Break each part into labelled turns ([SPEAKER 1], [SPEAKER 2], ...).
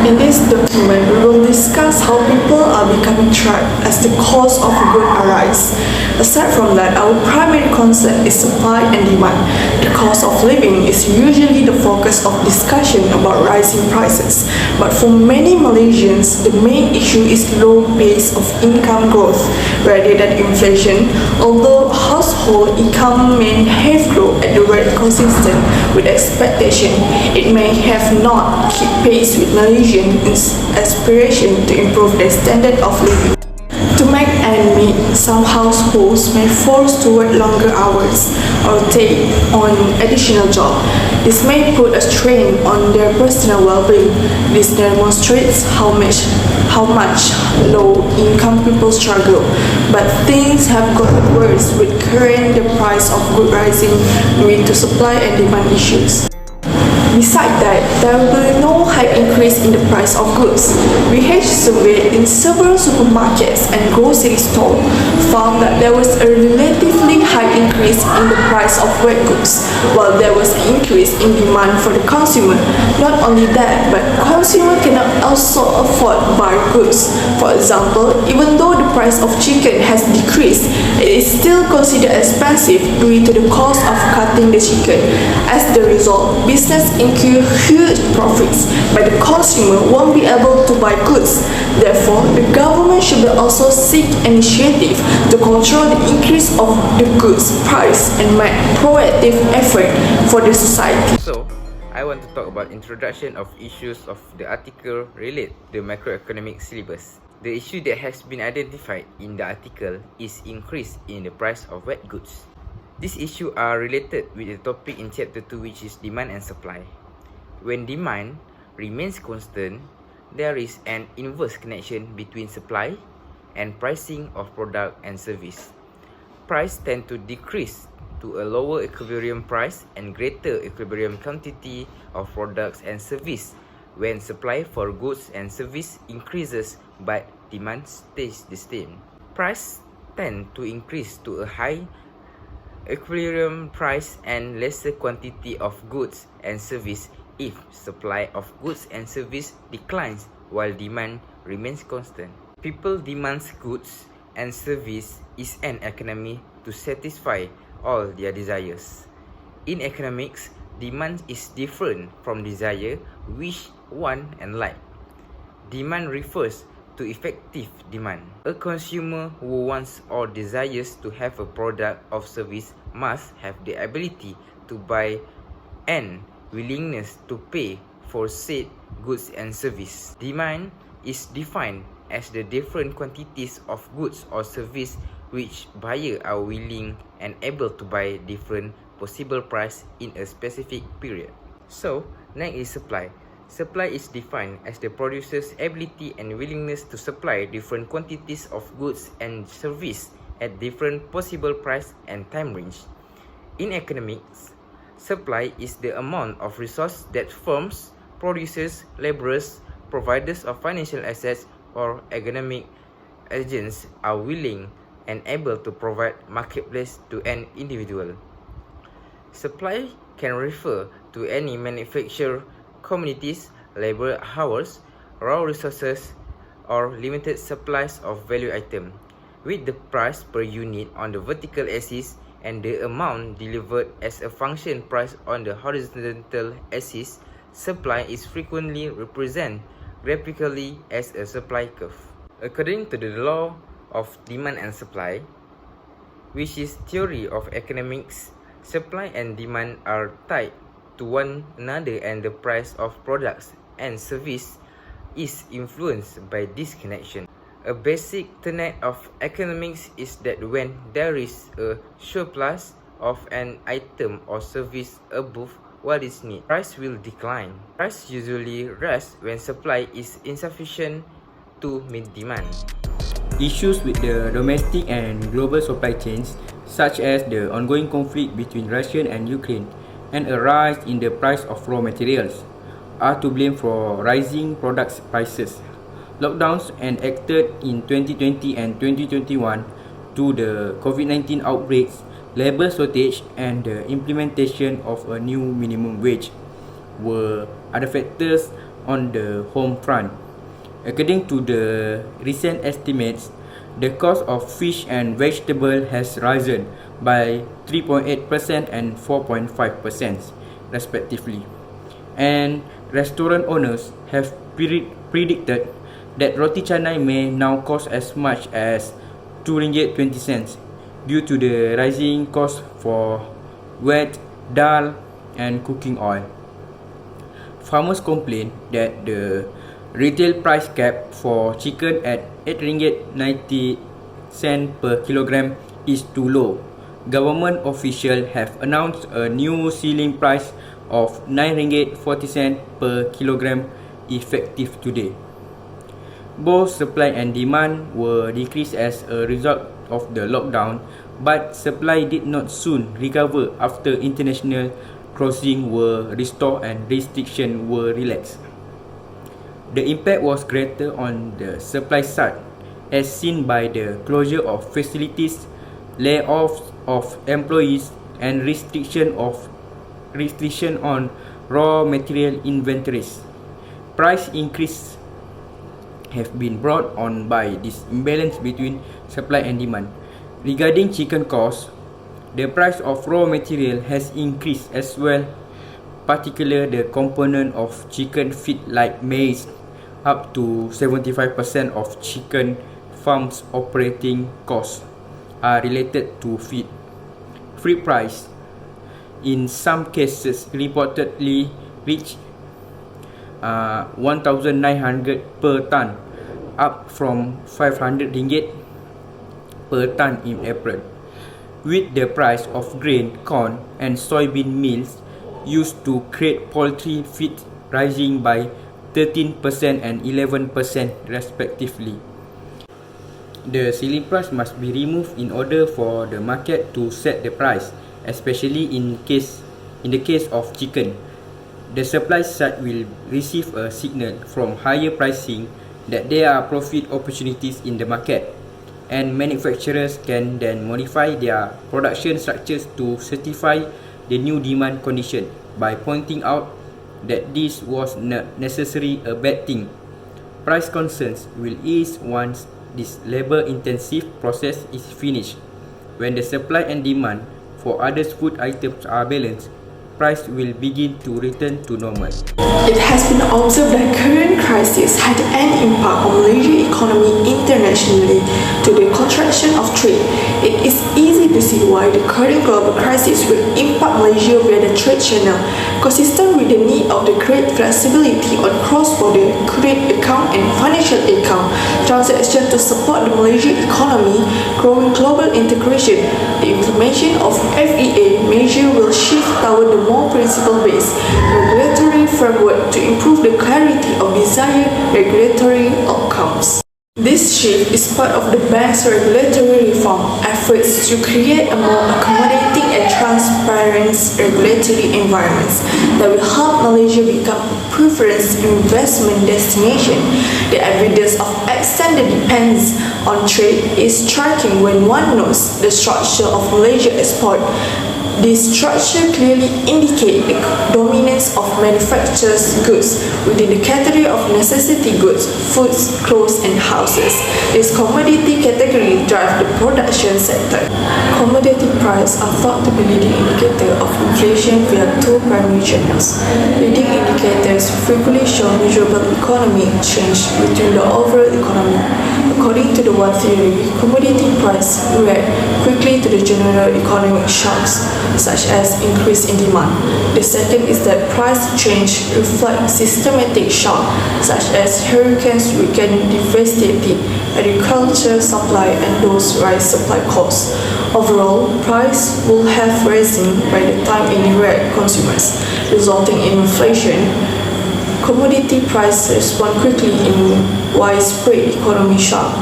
[SPEAKER 1] In this document, we will discuss how people are becoming trapped as the cost of goods arise. Aside from that, our primary concern is supply and demand. The cost of living is usually the focus of discussion about rising prices. But for many Malaysians, the main issue is low pace of income growth rather than inflation. Although household income may have grown at the rate consistent with expectation, it may have not kept pace with Malaysians' aspiration to improve their standard of living. To make ends meet, some households may force to work longer hours or take on additional jobs. This may put a strain on their personal well-being. This demonstrates how much low-income people struggle. But things have gotten worse with current the price of goods rising due to supply and demand issues. Besides that, there will be no high increase in the price of goods. VH surveyed in several supermarkets and grocery stores found that there was a relatively high increase in the price of wet goods, while there was an increase in demand for the consumer. Not only that, but consumers cannot also afford buy goods. For example, even though the price of chicken has decreased, it is still considered expensive due to the cost of cutting the chicken. As the result, business incur huge profits, but the consumer won't be able to buy goods. Therefore, the government should also seek initiative to control the increase of the goods price and make proactive effort for the society.
[SPEAKER 2] So, I want to talk about introduction of issues of the article related to the macroeconomic syllabus. The issue that has been identified in the article is increase in the price of wet goods. These issues are related with the topic in chapter 2, which is demand and supply. When demand remains constant, there is an inverse connection between supply and pricing of product and service. Price tend to decrease to a lower equilibrium price and greater equilibrium quantity of products and service when supply for goods and service increases but demand stays the same. Price tend to increase to a high equilibrium price and lesser quantity of goods and service if supply of goods and service declines while demand remains constant. People demands goods and service is an economy to satisfy all their desires. In economics, demand is different from desire, wish, want and like. Demand refers to effective demand. A consumer who wants or desires to have a product or service must have the ability to buy and willingness to pay for said goods and service. Demand is defined as the different quantities of goods or service which buyers are willing and able to buy different possible price in a specific period. So, next is supply. Supply is defined as the producer's ability and willingness to supply different quantities of goods and service at different possible price and time range. In economics, supply is the amount of resource that firms, producers, laborers, providers of financial assets, or economic agents are willing and able to provide marketplace to an individual. Supply can refer to any manufacturer, commodities, labor hours, raw resources, or limited supplies of value item, with the price per unit on the vertical axis and the amount delivered as a function price on the horizontal axis. Supply is frequently represented graphically as a supply curve. According to the law of demand and supply, which is theory of economics, supply and demand are tied to one another and the price of products and service is influenced by this connection. A basic tenet of economics is that when there is a surplus of an item or service above what is needed, price will decline. Price usually rises when supply is insufficient to meet demand.
[SPEAKER 3] Issues with the domestic and global supply chains, such as the ongoing conflict between Russia and Ukraine and a rise in the price of raw materials, are to blame for rising product prices. Lockdowns enacted in 2020 and 2021 to the COVID-19 outbreaks, labor shortage and the implementation of a new minimum wage were other factors on the home front. According to the recent estimates, the cost of fish and vegetable has risen by 3.8% and 4.5% respectively. And restaurant owners have predicted that roti canai may now cost as much as 2 ringgit 20 cents due to the rising cost for wheat, dal and cooking oil. Farmers complain that the retail price cap for chicken at 8 ringgit 90 cent per kilogram is too low. Government officials have announced a new ceiling price of 9 ringgit 40 cent per kilogram effective today. Both supply and demand were decreased as a result of the lockdown, but supply did not soon recover after international crossings were restored and restrictions were relaxed. The impact was greater on the supply side, as seen by the closure of facilities, layoffs of employees, and restriction on raw material inventories. Price increase have been brought on by this imbalance between supply and demand. Regarding chicken costs, the price of raw material has increased as well, particularly the component of chicken feed like maize. Up to 75% of chicken farms' operating costs are related to feed. Feed price in some cases reportedly reached 1,900 per ton, up from 500 ringgit per ton in April. With the price of grain, corn and soybean meals used to create poultry feed rising by 13% and 11% respectively. The ceiling price must be removed in order for the market to set the price, especially in the case of chicken. The supply side will receive a signal from higher pricing that there are profit opportunities in the market, and manufacturers can then modify their production structures to satisfy the new demand condition by pointing out that this was not necessarily a bad thing. Price concerns will ease once this labor-intensive process is finished. When the supply and demand for other food items are balanced, price will begin to return to normal.
[SPEAKER 1] It has been observed that current crisis had an impact on Malaysia's economy internationally to the contraction of trade. It is easy to see why the current global crisis will impact Malaysia via the trade channel, consistent with the need of the great flexibility on cross-border current account and financial account transactions to support the Malaysian economy, growing global integration. The implementation of FEA measure will shift toward the more principle-based regulatory framework to improve the clarity of desired regulatory outcomes. This shift is part of the bank's regulatory reform efforts to create a more accommodating and transparent regulatory environment that will help Malaysia become a preference investment destination. The evidence of extended dependence on trade is striking when one knows the structure of Malaysia export. This structure clearly indicates the dominance of manufactured goods within the category of necessity goods, foods, clothes, and houses. This commodity category drives the production sector. Commodity prices are thought to be leading indicator of inflation via two primary channels. Leading indicators frequently show measurable economic change between the overall economy. According to the one theory, commodity prices react quickly to the general economic shocks, such as increase in demand. The second is that price change reflects systematic shock, such as hurricanes weaken devastating agriculture supply and those rise supply costs. Overall, price will have risen by the time it direct consumers, resulting in inflation. Commodity prices respond quickly in widespread economic shock,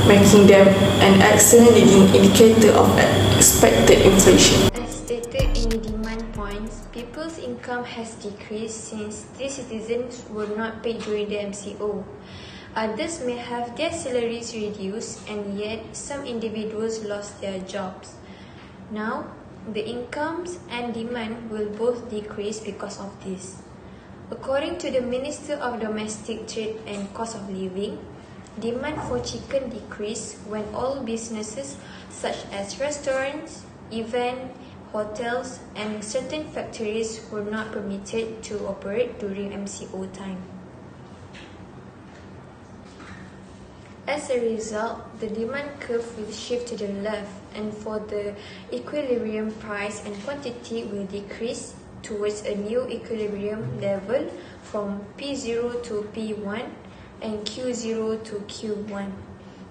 [SPEAKER 1] making them an excellent leading indicator of expected inflation.
[SPEAKER 4] Stated in demand points, people's income has decreased since these citizens were not paid during the MCO. Others may have their salaries reduced, and yet some individuals lost their jobs. Now, the incomes and demand will both decrease because of this. According to the Minister of Domestic Trade and Cost of Living, demand for chicken decreased when all businesses such as restaurants, event, hotels and certain factories were not permitted to operate during MCO time. As a result, the demand curve will shift to the left, and for the equilibrium price and quantity will decrease towards a new equilibrium level from P0 to P1 and Q0 to Q1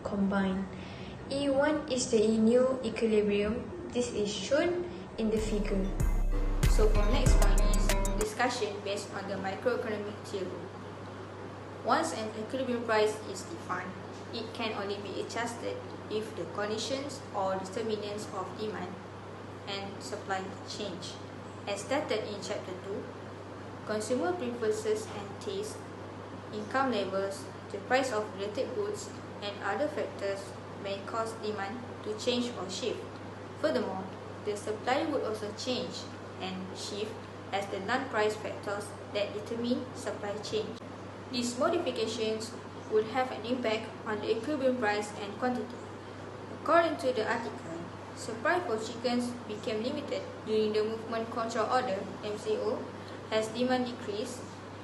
[SPEAKER 4] combined. E1 is the new equilibrium. This is shown in the figure.
[SPEAKER 5] So for next point is discussion based on the microeconomic theory. Once an equilibrium price is defined, it can only be adjusted if the conditions or determinants of demand and supply change. As stated in Chapter 2, consumer preferences and taste, income levels, the price of related goods, and other factors may cause demand to change or shift. Furthermore, the supply would also change and shift as the non-price factors that determine supply change. These modifications would have an impact on the equilibrium price and quantity. According to the article, supply for chickens became limited during the Movement Control Order (MCO) as demand decreased,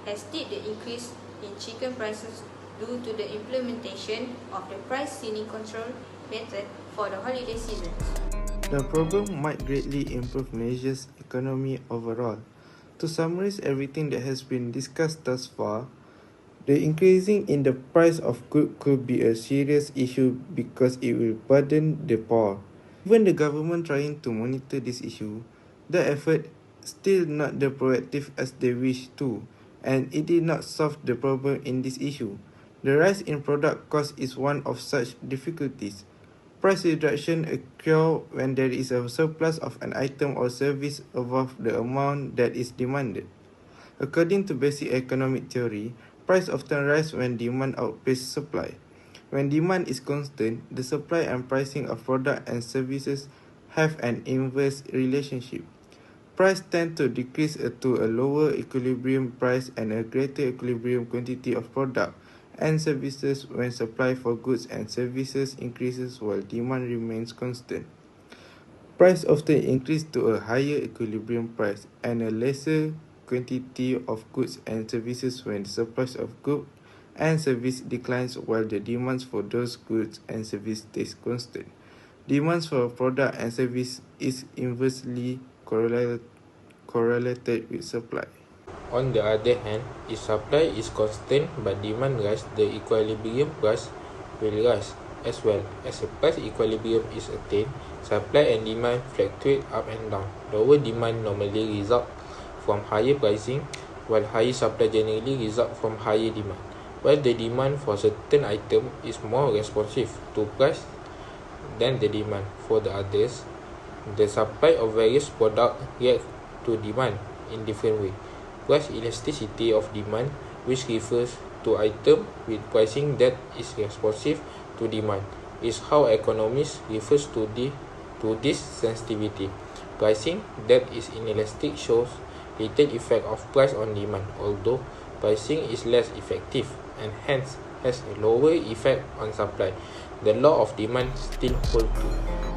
[SPEAKER 5] as did the increase in chicken prices due to the implementation of the price ceiling control method for the holiday seasons.
[SPEAKER 6] The program might greatly improve Malaysia's economy overall. To summarize everything that has been discussed thus far, the increasing in the price of goods could be a serious issue because it will burden the poor. Even the government trying to monitor this issue, the effort still not the proactive as they wish to, and it did not solve the problem in this issue. The rise in product cost is one of such difficulties. Price reduction occurs when there is a surplus of an item or service above the amount that is demanded. According to basic economic theory, price often rise when demand outpaces supply. When demand is constant, the supply and pricing of products and services have an inverse relationship. Price tend to decrease to a lower equilibrium price and a greater equilibrium quantity of product and services when supply for goods and services increases while demand remains constant. Price often increase to a higher equilibrium price and a lesser quantity of goods and services when the supply of goods and service declines while the demands for those goods and services stays constant. Demands for a product and service is inversely correlated with supply.
[SPEAKER 7] On the other hand, if supply is constant but demand rise, the equilibrium price will rise as well. As a price equilibrium is attained, supply and demand fluctuate up and down. Lower demand normally results from higher pricing, while higher supply generally results from higher demand. While the demand for certain item is more responsive to price than the demand for the others, the supply of various products reacts to demand in different ways. Price elasticity of demand, which refers to item with pricing that is responsive to demand, is how economists refers to this sensitivity. Pricing that is inelastic shows little effect of price on demand, although pricing is less effective and hence has a lower effect on supply. The law of demand still holds true.